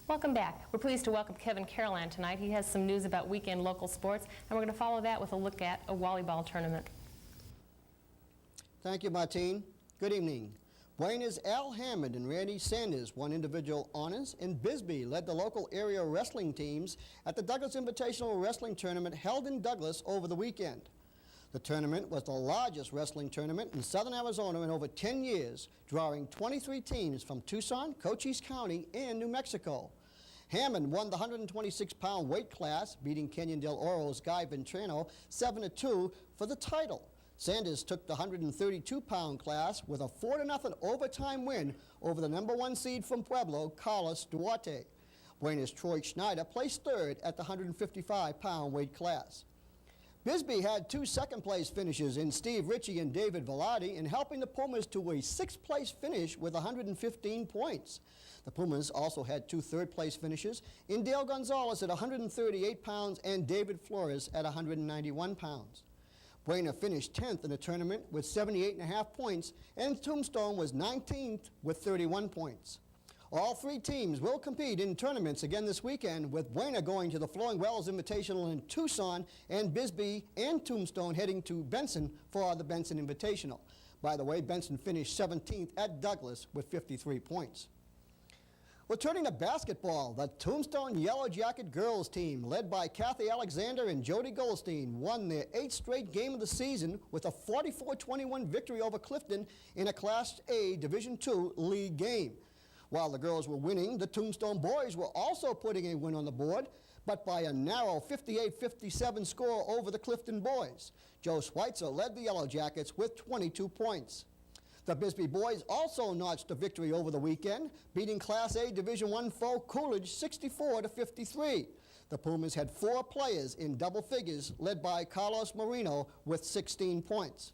Welcome back. We're pleased to welcome Kevin Carolan tonight. He has some news about weekend local sports, and we're going to follow that with a look at a volleyball tournament. Thank you, Martine. Good evening. Buena's Al Hammond and Randy Sanders won individual honors, and Bisbee led the local area wrestling teams at the Douglas Invitational Wrestling Tournament held in Douglas over the weekend. The tournament was the largest wrestling tournament in southern Arizona in over 10 years, drawing 23 teams from Tucson, Cochise County, and New Mexico. Hammond won the 126-pound weight class, beating Kenyon Del Oro's Guy Ventrano 7-2 for the title. Sanders took the 132-pound class with a 4-0 overtime win over the #1 seed from Pueblo, Carlos Duarte. Buena's Troy Schneider placed third at the 155-pound weight class. Bisbee had 2 second-place finishes in Steve Ritchie and David Velarde in helping the Pumas to a 6th-place finish with 115 points. The Pumas also had 2 third-place finishes in Dale Gonzalez at 138 pounds and David Flores at 191 pounds. Buena finished 10th in the tournament with 78.5 points, and Tombstone was 19th with 31 points. All 3 teams will compete in tournaments again this weekend, with Buena going to the Flowing Wells Invitational in Tucson and Bisbee and Tombstone heading to Benson for the Benson Invitational. By the way, Benson finished 17th at Douglas with 53 points. Well, turning to basketball, the Tombstone Yellow Jacket girls team, led by Kathy Alexander and Jody Goldstein, won their 8th straight game of the season with a 44-21 victory over Clifton in a Class A Division II league game. While the girls were winning, the Tombstone boys were also putting a win on the board, but by a narrow 58-57 score over the Clifton boys. Joe Schweitzer led the Yellow Jackets with 22 points. The Bisbee boys also notched a victory over the weekend, beating Class A Division I foe Coolidge 64-53. The Pumas had 4 players in double figures, led by Carlos Marino with 16 points.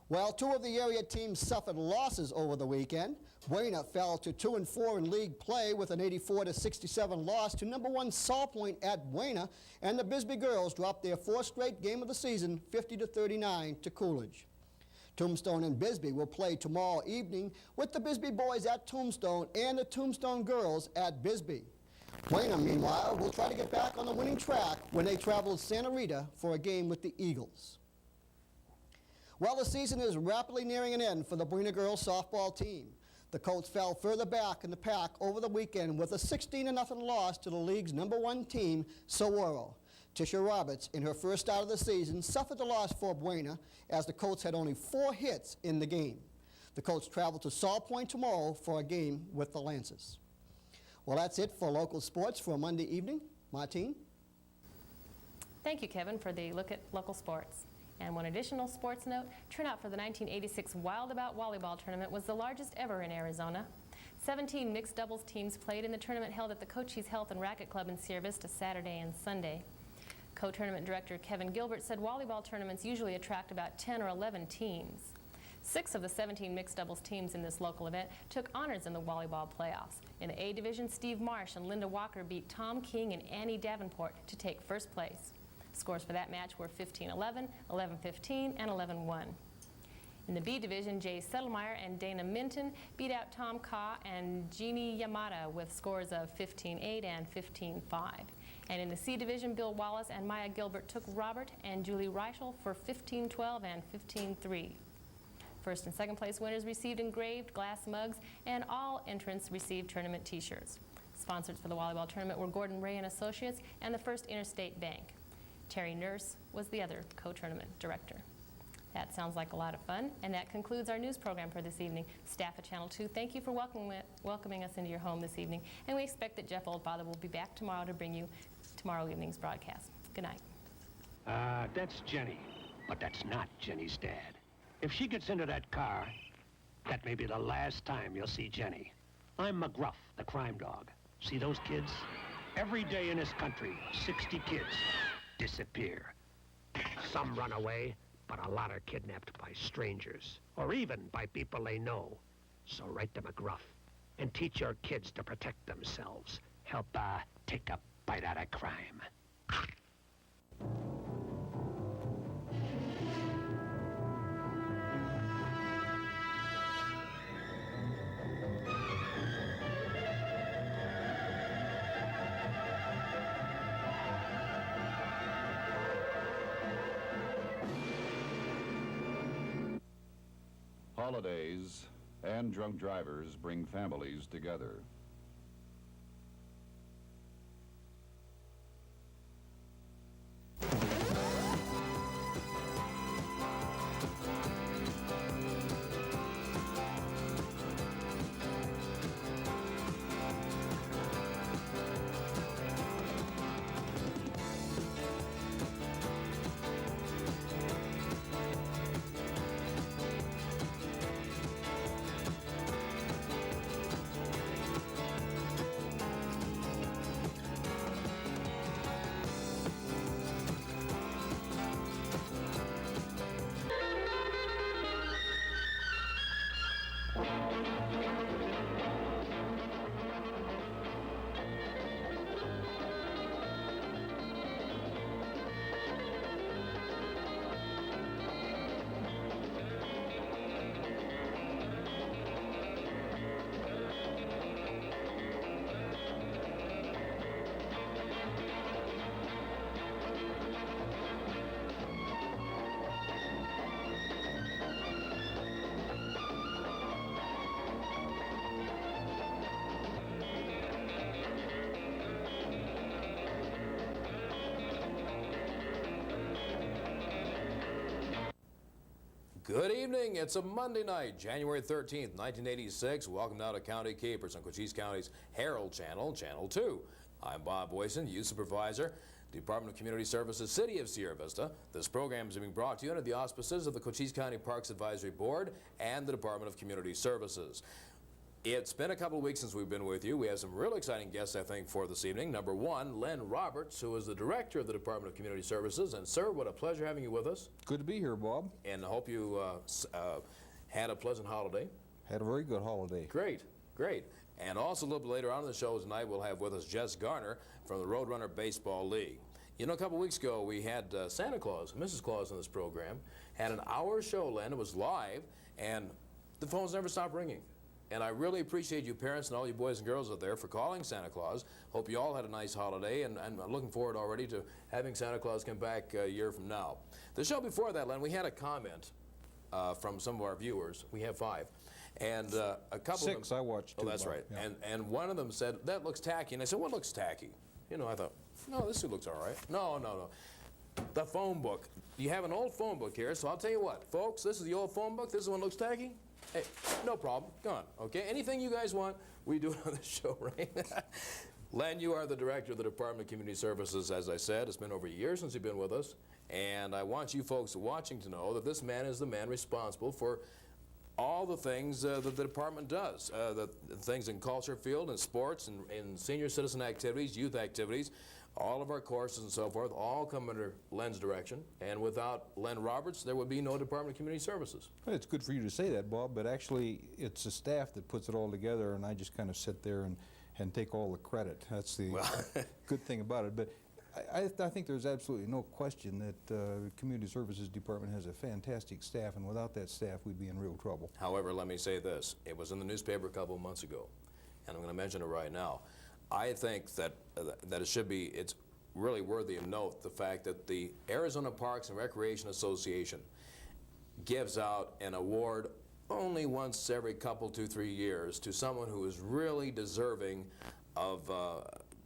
While 2 of the area teams suffered losses over the weekend, Buena fell to 2-4 in league play with an 84-67 loss to #1 Sawpoint at Buena, and the Bisbee girls dropped their 4th straight game of the season, 50-39 to Coolidge. Tombstone and Bisbee will play tomorrow evening with the Bisbee boys at Tombstone and the Tombstone girls at Bisbee. Buena, meanwhile, will try to get back on the winning track when they travel to Santa Rita for a game with the Eagles. Well, the season is rapidly nearing an end for the Buena girls softball team. The Colts fell further back in the pack over the weekend with a 16-0 loss to the league's #1 team, Saguaro. Tisha Roberts, in her first start of the season, suffered the loss for Buena as the Colts had only 4 hits in the game. The Colts travel to Sawpoint tomorrow for a game with the Lancers. Well, that's it for local sports for Monday evening. Martine? Thank you, Kevin, for the look at local sports. And one additional sports note, turnout for the 1986 Wild About Volleyball Tournament was the largest ever in Arizona. 17 mixed doubles teams played in the tournament held at the Cochise Health and Racquet Club in Sierra Vista Saturday and Sunday. Co-tournament director Kevin Gilbert said volleyball tournaments usually attract about 10 or 11 teams. 6 of the 17 mixed doubles teams in this local event took honors in the volleyball playoffs. In the A division, Steve Marsh and Linda Walker beat Tom King and Annie Davenport to take first place. Scores for that match were 15-11, 11-15, and 11-1. In the B division, Jay Settlemeyer and Dana Minton beat out Tom Ka and Jeannie Yamada with scores of 15-8 and 15-5. And in the C division, Bill Wallace and Maya Gilbert took Robert and Julie Reichel for 15-12 and 15-3. First and second place winners received engraved glass mugs, and all entrants received tournament t-shirts. Sponsors for the volleyball tournament were Gordon Ray and Associates and the First Interstate Bank. Terry Nurse was the other co-tournament director. That sounds like a lot of fun, and that concludes our news program for this evening. Staff at Channel 2, thank you for welcoming us into your home this evening, and we expect that Jeff Oldfather will be back tomorrow to bring you tomorrow evening's broadcast. Good night. That's Jenny, but that's not Jenny's dad. If she gets into that car, that may be the last time you'll see Jenny. I'm McGruff, the crime dog. See those kids? Every day in this country, 60 kids disappear. Some run away, but a lot are kidnapped by strangers, or even by people they know. So write to McGruff and teach your kids to protect themselves. Help take a bite out of crime. Holidays and drunk drivers bring families together. Good evening. It's a Monday night, January 13th, 1986. Welcome now to County Capers on Cochise County's Herald Channel, Channel 2. I'm Bob Boysen, Youth Supervisor, Department of Community Services, City of Sierra Vista. This program is being brought to you under the auspices of the Cochise County Parks Advisory Board and the Department of Community Services. It's been a couple of weeks since we've been with you. We have some real exciting guests, I think, for this evening. Number one, Len Roberts, who is the Director of the Department of Community Services. And, sir, what a pleasure having you with us. Good to be here, Bob. And I hope you had a pleasant holiday. Had a very good holiday. Great, great. And also a little bit later on in the show tonight, we'll have with us Jess Garner from the Roadrunner Baseball League. You know, a couple weeks ago, we had Santa Claus, Mrs. Claus on this program, had an hour show, Len. It was live, and the phones never stopped ringing. And I really appreciate you parents and all you boys and girls out there for calling Santa Claus. Hope you all had a nice holiday, and I'm looking forward already to having Santa Claus come back a year from now. The show before that, Len, we had a comment from some of our viewers. We have 5. And a couple Six, of them, I watched too, oh, that's Bob. right. Yeah. And one of them said, that looks tacky. And I said, what looks tacky? You know, I thought, no, this looks all right. No. The phone book. You have an old phone book here, so I'll tell you what, folks, this is the old phone book. This is one that looks tacky. Hey, no problem. Go on, okay? Anything you guys want, we do it on the show, right? Len, you are the Director of the Department of Community Services, as I said. It's been over a year since you've been with us. And I want you folks watching to know that this man is the man responsible for all the things that the department does. The things in culture field and sports and in senior citizen activities, youth activities, all of our courses and so forth, all come under Len's direction. And without Len Roberts, there would be no Department of Community Services. Well, it's good for you to say that, Bob, but actually it's the staff that puts it all together, and I just kind of sit there and take all the credit. That's the good thing about it. But I think there's absolutely no question that the Community Services Department has a fantastic staff, and without that staff, we'd be in real trouble. However, let me say this. It was in the newspaper a couple of months ago, and I'm going to mention it right now. I think that it's really worthy of note, the fact that the Arizona Parks and Recreation Association gives out an award only once every couple, 2-3 years to someone who is really deserving of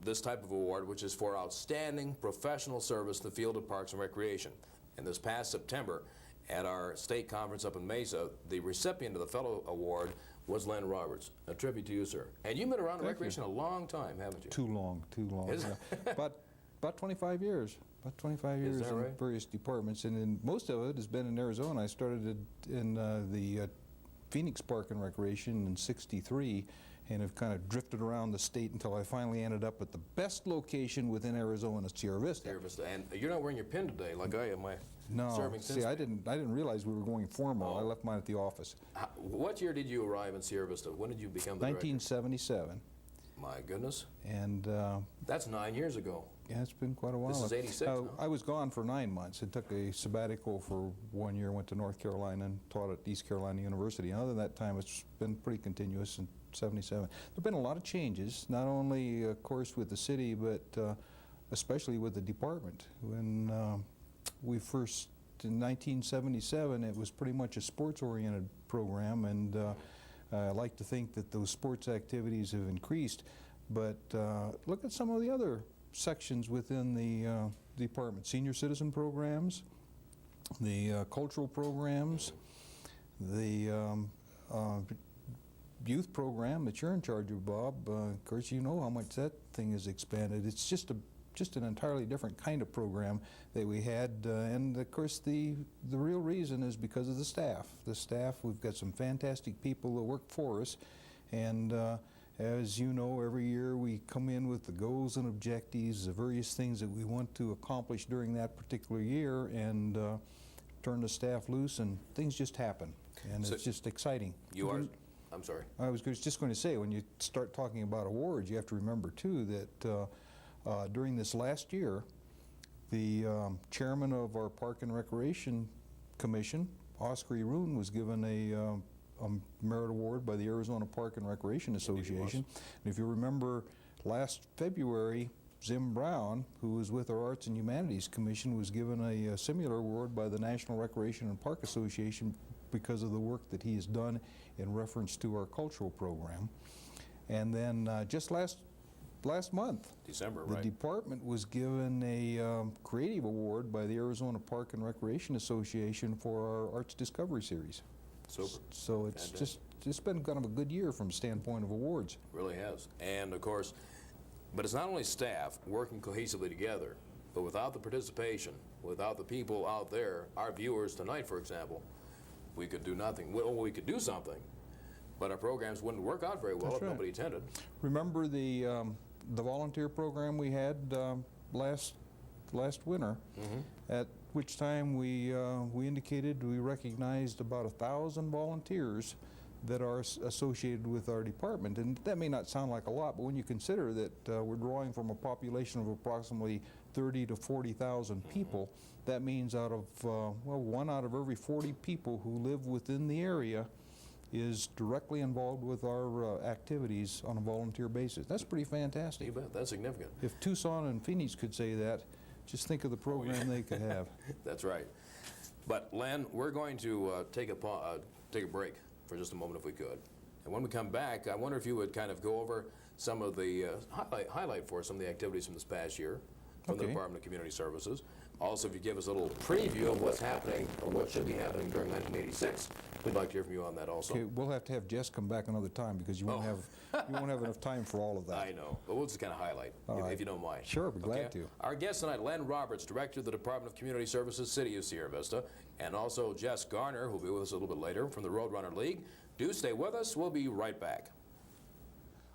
this type of award, which is for outstanding professional service in the field of parks and recreation. And this past September, at our state conference up in Mesa, the recipient of the fellow award was Len Roberts. A tribute to you, sir. And you've been around recreation a long time, haven't you? Too long. Is it? Yeah. But about 25 years. About 25 years that in right? various departments, and in most of it has been in Arizona. I started in the Phoenix Park and Recreation in '63, and have kind of drifted around the state until I finally ended up at the best location within Arizona, Sierra Vista. Sierra Vista. And you're not wearing your pin today, like I am. No, serving see, since I didn't realize we were going formal. I left mine at the office. What year did you arrive in Sierra Vista? When did you become the director? 1977, My goodness. and That's 9 years ago. yeah, it's been quite a while. This is 86 now. I was gone for 9 months. It took a sabbatical for 1 year, went to North Carolina and taught at East Carolina University. And other than that time, it's been pretty continuous in '77. There have been a lot of changes, not only, of course, with the city, but especially with the department. When we first in 1977, it was pretty much a sports-oriented program, and I like to think that those sports activities have increased. But look at some of the other sections within the department. Senior citizen programs, the cultural programs, the youth program that you're in charge of, Bob. Of course, you know how much that thing has expanded. It's just an entirely different kind of program that we had, and of course the real reason is because of the staff. The staff, we've got some fantastic people that work for us, and as you know, every year we come in with the goals and objectives, the various things that we want to accomplish during that particular year, and turn the staff loose, and things just happen, and So it's just exciting. I'm sorry. I was just going to say, when you start talking about awards, you have to remember too that during this last year, the chairman of our Park and Recreation Commission, Oscar Roon, was given a merit award by the Arizona Park and Recreation Association. And if you remember, last February, Zim Brown, who was with our Arts and Humanities Commission, was given a similar award by the National Recreation and Park Association because of the work that he has done in reference to our cultural program. And then just last month, December, the right? department was given a creative award by the Arizona Park and Recreation Association for our Arts Discovery Series. Super. So it's Fantastic. it's been kind of a good year from a standpoint of awards. Really has. And of course, but it's not only staff working cohesively together, but without the participation, without the people out there, our viewers tonight, for example, we could do nothing. Well, we could do something, but our programs wouldn't work out very well That's if right. nobody attended. Remember the volunteer program we had last winter, at which time we indicated we recognized about 1,000 volunteers that are associated with our department. And that may not sound like a lot, but when you consider that we're drawing from a population of approximately 30 to 40,000 people, that means out of, well, 1 out of every 40 people who live within the area is directly involved with our activities on a volunteer basis. That's pretty fantastic. You bet. That's significant. If Tucson and Phoenix could say that, just think of the program they could have. That's right. But Len, we're going to take a break for just a moment if we could. And when we come back, I wonder if you would kind of go over some of the, highlight for us some of the activities from this past year from the Okay. Department of Community Services. Also, if you give us a little preview of what's happening or what should be happening during 1986, we'd like to hear from you on that also. Okay, we'll have to have Jess come back another time because you won't have enough time for all of that. I know, but we'll just kind of highlight, All right. if you don't mind. Sure, I'd be glad Okay? to. Our guest tonight, Len Roberts, Director of the Department of Community Services, City of Sierra Vista, and also Jess Garner, who'll be with us a little bit later from the Roadrunner League. Do stay with us. We'll be right back.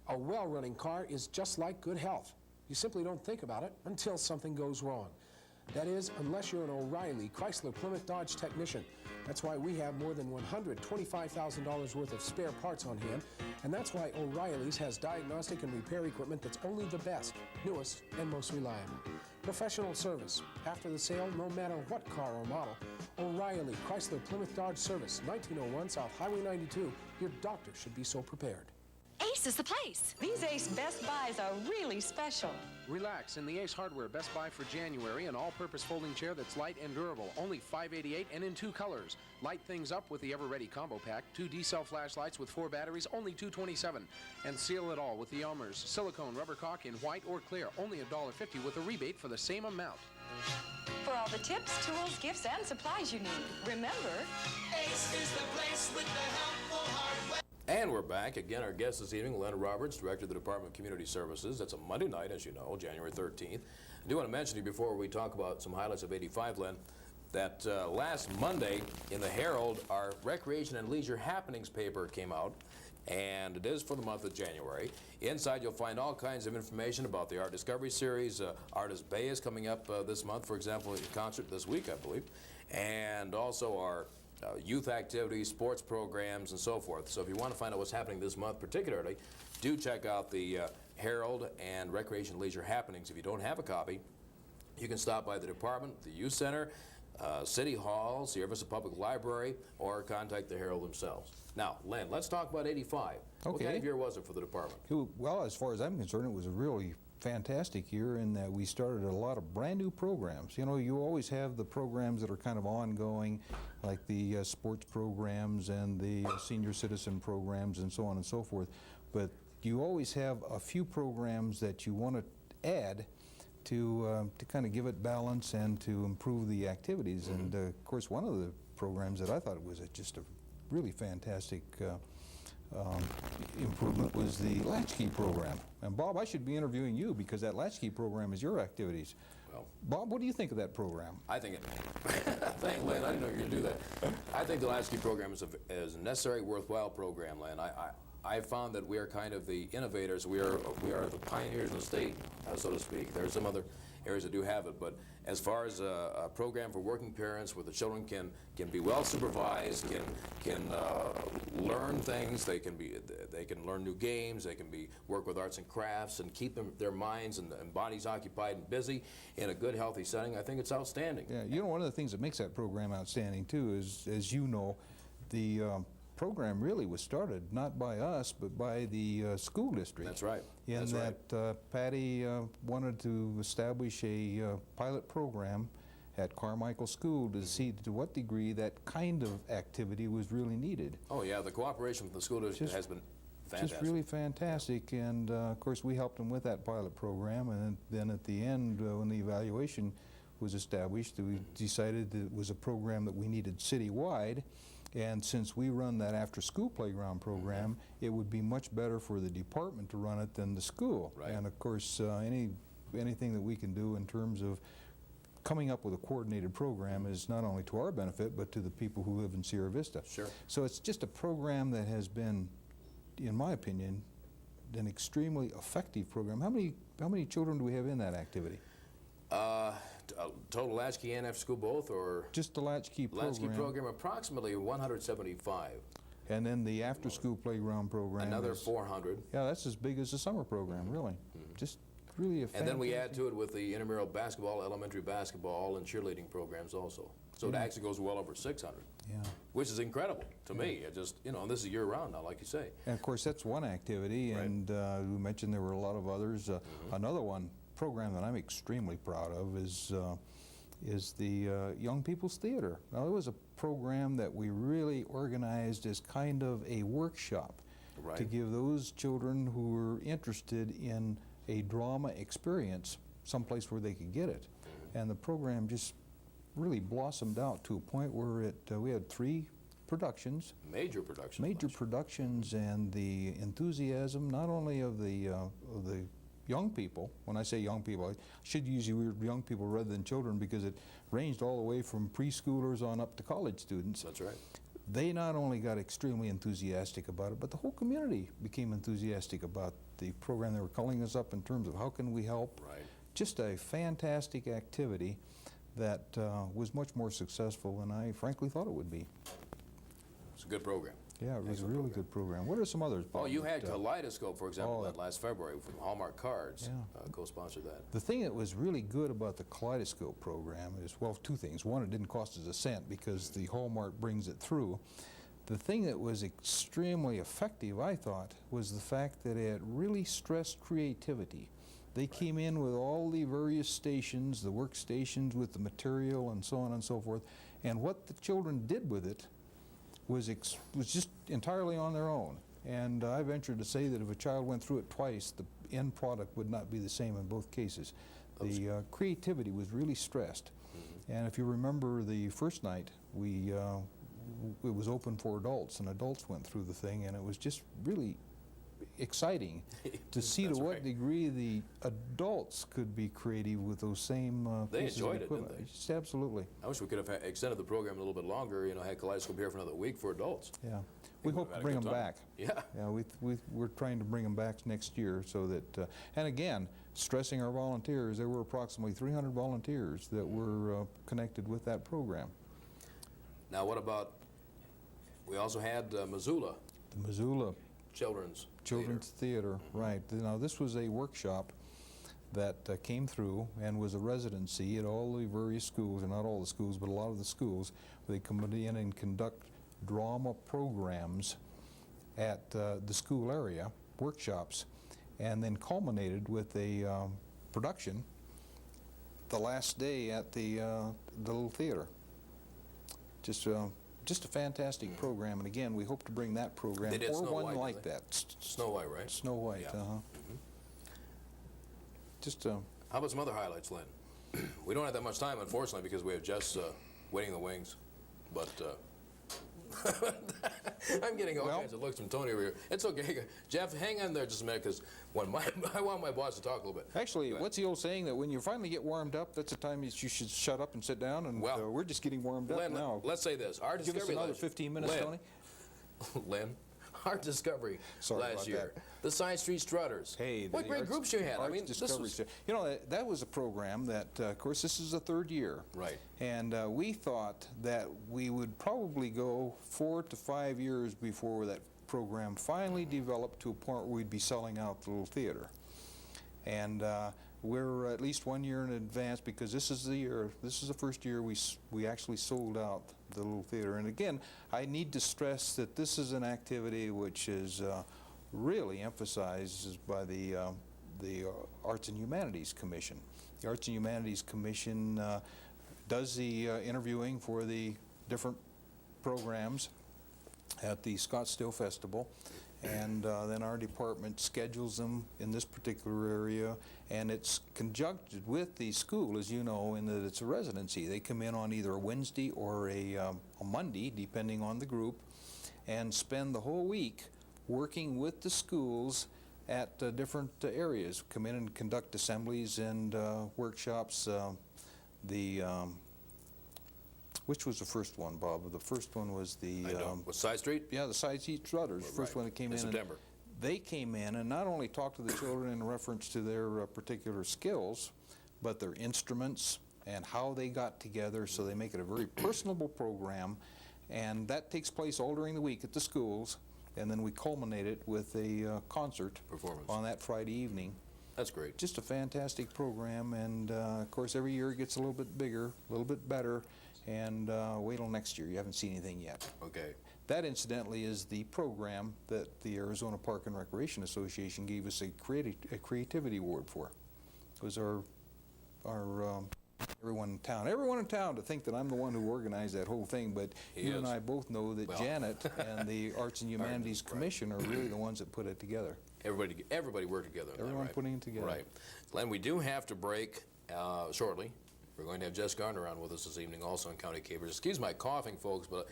A well-running car is just like good health. You simply don't think about it until something goes wrong. That is, unless you're an O'Reilly Chrysler Plymouth Dodge technician. That's why we have more than $125,000 worth of spare parts on hand, and that's why O'Reilly's has diagnostic and repair equipment that's only the best, newest, and most reliable. Professional service, after the sale, no matter what car or model. O'Reilly Chrysler Plymouth Dodge Service, 1901 South Highway 92. Your doctor should be so prepared. Ace is the place. These Ace Best Buys are really special. Relax in the Ace Hardware Best Buy for January, an all-purpose folding chair that's light and durable, only $588 and in 2 colors. Light things up with the Ever-Ready Combo Pack, 2 D-cell flashlights with 4 batteries, only $227. And seal it all with the Elmer's silicone rubber caulk in white or clear, only $1.50 with a rebate for the same amount. For all the tips, tools, gifts, and supplies you need. Remember, Ace is the place with the helpful hardware. And we're back. Again, our guest this evening, Len Roberts, Director of the Department of Community Services. That's a Monday night, as you know, January 13th. I do want to mention to you before we talk about some highlights of 85, Len, that last Monday in the Herald, our Recreation and Leisure Happenings paper came out, and it is for the month of January. Inside, you'll find all kinds of information about the Art Discovery Series. Artist Bay is coming up this month, for example, a concert this week, I believe, and also our youth activities, sports programs, and so forth. So if you want to find out what's happening this month particularly, do check out the Herald and Recreation Leisure Happenings. If you don't have a copy, you can stop by the department, the youth center, City Hall, Sierra Vista Public Library, or contact the Herald themselves. Now, Len, let's talk about 85. What Okay. kind of year was it for the department? Well, as far as I'm concerned, it was a really fantastic year in that we started a lot of brand new programs. You know, you always have the programs that are kind of ongoing, like the sports programs and the senior citizen programs and so on and so forth. But you always have a few programs that you want to add to kind of give it balance and to improve the activities. And of course, one of the programs that I thought was just a really fantastic improvement was the Latchkey program. And Bob, I should be interviewing you because that Latchkey program is your activities. Well, Bob, what do you think of that program? I think it. Thank you, Len. I didn't know you were going to do that. I think the Latchkey program is a necessary, worthwhile program, Len. I found that we are kind of the innovators. We are the pioneers in the state, so to speak. There are some other areas that do have it, but as far as a program for working parents where the children can be well supervised, can learn things, they can learn new games, they can work with arts and crafts and keep their minds and bodies occupied and busy in a good, healthy setting. I think it's outstanding. Yeah, you know, one of the things that makes that program outstanding too is, as you know, the program really was started not by us but by the school district. That's right. In that Patty wanted to establish a pilot program at Carmichael School to see to what degree that kind of activity was really needed. Oh yeah, the cooperation with the school district has been fantastic. Just really fantastic, and of course we helped them with that pilot program, and then at the end when the evaluation was established, we decided that it was a program that we needed citywide. And since we run that after-school playground program, it would be much better for the department to run it than the school. Right. And of course, anything that we can do in terms of coming up with a coordinated program is not only to our benefit, but to the people who live in Sierra Vista. Sure. So it's just a program that has been, in my opinion, an extremely effective program. How many children do we have in that activity? Total Latchkey and after school both, or just the Latchkey program? Latchkey program, approximately 175. And then the after-school playground program, another 400. Yeah, that's as big as the summer program, really. Just really a fantastic. And then we add to it with the intramural basketball, elementary basketball, and cheerleading programs also. So it actually goes well over 600. Yeah. Which is incredible to me. It just, you know, this is year-round now, like you say. And of course, that's one activity, Right. and we mentioned there were a lot of others. Another one program that I'm extremely proud of is the Young People's Theater. Now, it was a program that we really organized as kind of a workshop to give those children who were interested in a drama experience someplace where they could get it. And the program just really blossomed out to a point where we had 3 productions. Major productions. Major productions, and the enthusiasm not only of the young people. When I say young people, I should use young people rather than children because it ranged all the way from preschoolers on up to college students. That's right. They not only got extremely enthusiastic about it, but the whole community became enthusiastic about the program. They were calling us up in terms of how can we help. Right. Just a fantastic activity that was much more successful than I frankly thought it would be. It's a good program. Yeah, it was a really good program. What are some others, Bob? Oh, you had Kaleidoscope, for example, oh, that last February from Hallmark Cards. Yeah. Co-sponsored that. The thing that was really good about the Kaleidoscope program is, well, 2 things. One, it didn't cost us a cent because the Hallmark brings it through. The thing that was extremely effective, I thought, was the fact that it really stressed creativity. They came in with all the various stations, the workstations with the material and so on and so forth, and what the children did with it was just entirely on their own. And I venture to say that if a child went through it twice, the end product would not be the same in both cases. The creativity was really stressed. And if you remember the first night, it was open for adults, and adults went through the thing, and it was just really exciting to see to what degree the adults could be creative with those same They pieces enjoyed of it, equipment. didn't they? Just absolutely. I wish we could have extended the program a little bit longer, you know, had Kaleidoscope here for another week for adults. Yeah. We we've hope had to a bring good them time. back. Yeah. Yeah, we're trying to bring them back next year so that, and again, stressing our volunteers, there were approximately 300 volunteers that were connected with that program. Now, what about, we also had Missoula. The Missoula Children's Theater, right. Now, this was a workshop that came through and was a residency at all the various schools, or not all the schools, but a lot of the schools, where they come in and conduct drama programs at the school area, workshops, and then culminated with a production the last day at the little theater. Just a fantastic program, and again, we hope to bring that program They did or Snow one White, like didn't that. Snow White, right? Snow White, Yeah. Just How about some other highlights, Len? We don't have that much time, unfortunately, because we have Jess waiting in the wings. But I'm getting all kinds of looks from Tony over here. It's okay. Jeff, hang on there just a minute, because I want my boss to talk a little bit. actually, what's the old saying that when you finally get warmed up, that's the time that you should shut up and sit down? And Well, we're just getting warmed up Len, now. let's say this. Our Give us discovery another last- 15 minutes, Len, Tony. Len, our discovery Sorry last about year, that. the Side Street Strutters. Hey, what the great Arts- groups you had. I Arts mean, this Discovery was... Show. You know, that was a program that, of course, this is the third year. Right. And we thought that we would probably go 4 to 5 years before that program finally developed to a point where we'd be selling out the little theater. And we're at least 1 year in advance, because this is the first year we actually sold out the little theater. And again, I need to stress that this is an activity which is really emphasized by the Arts and Humanities Commission. The Arts and Humanities Commission does the interviewing for the different programs at the Scottsdale Festival, and then our department schedules them in this particular area, and it's conjuncted with the school, as you know, in that it's a residency. They come in on either a Wednesday or a Monday, depending on the group, and spend the whole week working with the schools at different areas. Come in and conduct assemblies and workshops. Which was the first one, Bob? The first one was the... Was Side Street? Yeah, the Side Street Strutters, first Right. one that came in. In September. They came in and not only talked to the children in reference to their particular skills, but their instruments and how they got together, so they make it a very personable program, and that takes place all during the week at the schools, and then we culminate it with a concert Performance. on that Friday evening. That's great. Just a fantastic program, and of course every year it gets a little bit bigger, a little bit better, and wait till next year. You haven't seen anything yet. Okay. That, incidentally, is the program that the Arizona Park and Recreation Association gave us a creativity award for. It was our everyone in town to think that I'm the one who organized that whole thing, but you and I both know that Janet and the Arts and Humanities Commission are really the ones that put it together. Everybody worked together on that, Everyone right? putting it together. Right. Len, we do have to break shortly. We're going to have Jess Gardner on with us this evening, also on County Capers. Excuse my coughing, folks, but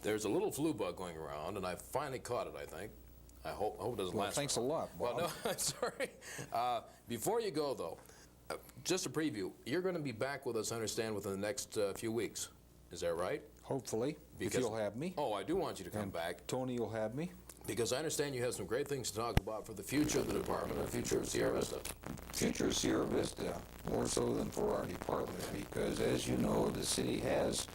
there's a little flu bug going around, and I finally caught it, I think. I hope it doesn't last. Thanks a lot, Bob. Well, no, sorry. Before you go, though, just a preview. You're going to be back with us, I understand, within the next few weeks. Is that right? Hopefully, Because- if you'll have me. Oh, I do want you to come And back. Tony will have me. Because I understand you have some great things to talk about for the future of the department and the future of Sierra Vista. Future of Sierra Vista, more so than for our department, because as you know, the city has,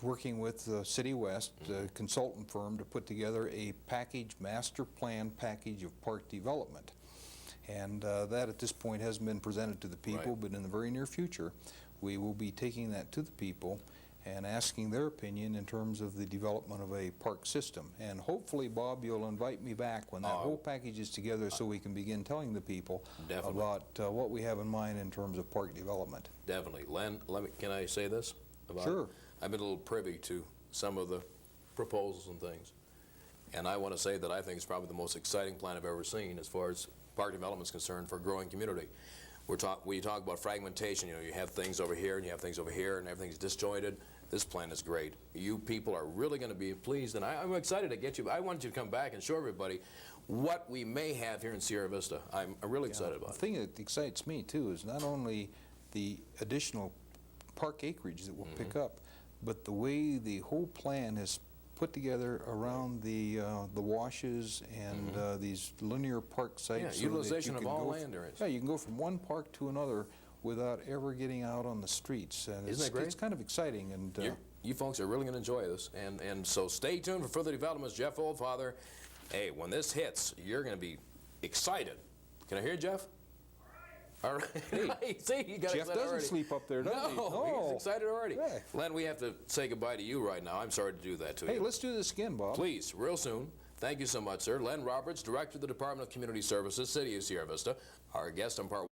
working with City West, a consultant firm, to put together a master plan package of park development. And that at this point hasn't been presented to the people, Right. but in the very near future, we will be taking that to the people and asking their opinion in terms of the development of a park system. And hopefully, Bob, you'll invite me back when that whole package is together, so we can begin telling the people Definitely. about what we have in mind in terms of park development. Definitely. Len, can I say this? Sure. I've been a little privy to some of the proposals and things. And I want to say that I think it's probably the most exciting plan I've ever seen as far as park development is concerned for a growing community. We talk about fragmentation. You know, you have things over here and you have things over here and everything's disjointed. This plan is great. You people are really going to be pleased, and I'm excited to get you. I want you to come back and show everybody what we may have here in Sierra Vista. I'm really excited about The it. thing that excites me, too, is not only the additional park acreage that we'll pick up, but the way the whole plan is put together around the washes and these linear park sites. Yeah, so that utilization you of can all go land areas. Yeah, you can go from one park to another without ever getting out on the streets. And Isn't that great? It's kind of exciting. And You folks are really going to enjoy this, and so stay tuned for further developments. Jeff Oldfather, hey, when this hits, you're going to be excited Can I hear Jeff? All right. Right. See, you got Jeff excited doesn't already. sleep up there, does he? No, he's excited already. Yeah. Len, we have to say goodbye to you right now. I'm sorry to do that to Hey, you. let's do this again, Bob. Please, real soon. Thank you so much, sir. Len Roberts, Director of the Department of Community Services, City of Sierra Vista. Our guest on part